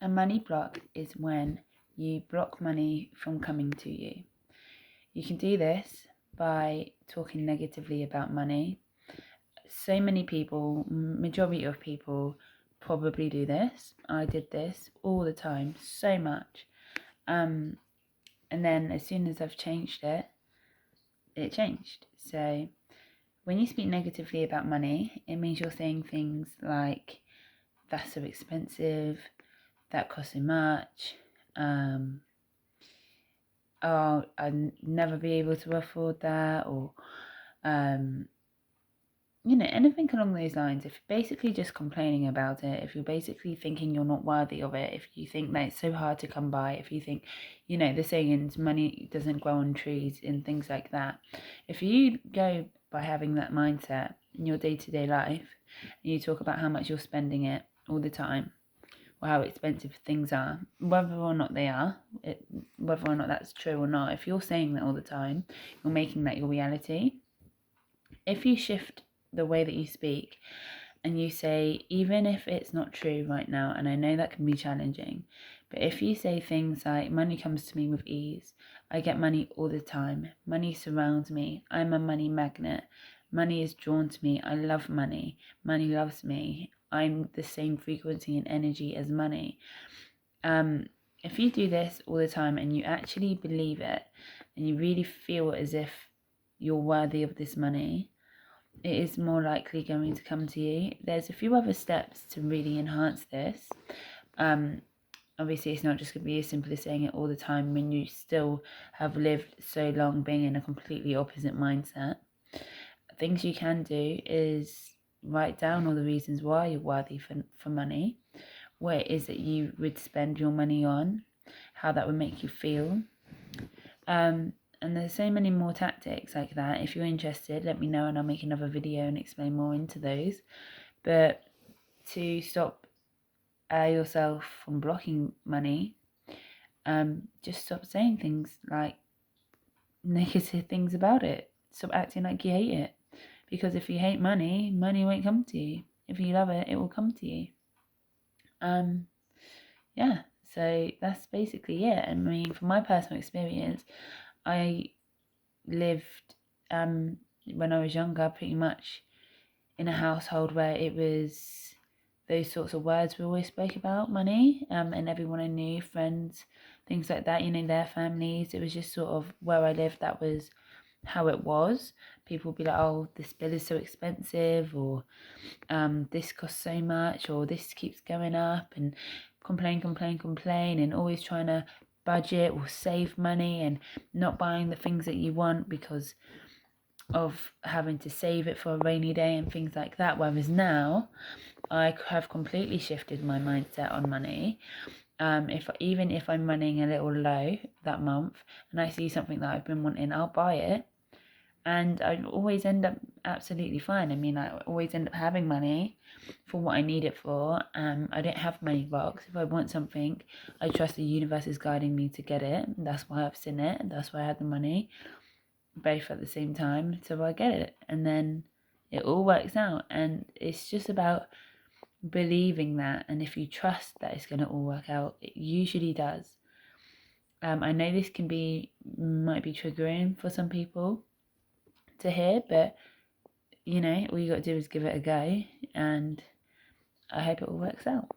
A money block is when you block money from coming to you. You can do this by talking negatively about money. So many people, majority of people, probably do this. I did this all the time, so much. And then as soon as I've changed it, it changed. So when you speak negatively about money, it means you're saying things like, that's so expensive, that costs so much, oh, I'd never be able to afford that, or anything along those lines. If you're basically just complaining about it, if you're basically thinking you're not worthy of it, if you think that it's so hard to come by, if you think, the sayings, money doesn't grow on trees and things like that, if you go by having that mindset in your day-to-day life, and you talk about how much you're spending it all the time, or how expensive things are, whether or not they are, whether or not that's true or not, if you're saying that all the time, you're making that your reality. If you shift the way that you speak and you say, even if it's not true right now, and I know that can be challenging, but if you say things like, money comes to me with ease, I get money all the time, money surrounds me, I'm a money magnet, money is drawn to me, I love money, money loves me, I'm the same frequency and energy as money. If you do this all the time and you actually believe it and you really feel as if you're worthy of this money, it is more likely going to come to you. There's a few other steps to really enhance this. Obviously, it's not just going to be as simple as saying it all the time when you still have lived so long being in a completely opposite mindset. Things you can do is write down all the reasons why you're worthy for money, what it is that you would spend your money on, how that would make you feel. And there's so many more tactics like that. If you're interested, let me know and I'll make another video and explain more into those. But to stop yourself from blocking money, just stop saying things like negative things about it. Stop acting like you hate it. Because if you hate money, money won't come to you. If you love it, it will come to you. Yeah, so that's basically it. I mean, from my personal experience, I lived when I was younger pretty much in a household where it was those sorts of words we always spoke about, money, and everyone I knew, friends, things like that, their families. It was just sort of where I lived, that was how it was. People would be like, oh, this bill is so expensive, or this costs so much, or this keeps going up, and complain, and always trying to budget or save money and not buying the things that you want because of having to save it for a rainy day and things like that. Whereas now I have completely shifted my mindset on money. Even if I'm running a little low that month and I see something that I've been wanting, I'll buy it, and I always end up absolutely fine. I mean, I always end up having money for what I need it for. I don't have money blocks. If I want something, I trust the universe is guiding me to get it. That's why I've seen it. That's why I had the money, both at the same time. So I get it, and then it all works out. And it's just about believing that. And if you trust that it's going to all work out, it usually does. I know this might be triggering for some people to hear, but all you got to do is give it a go, and I hope it all works out.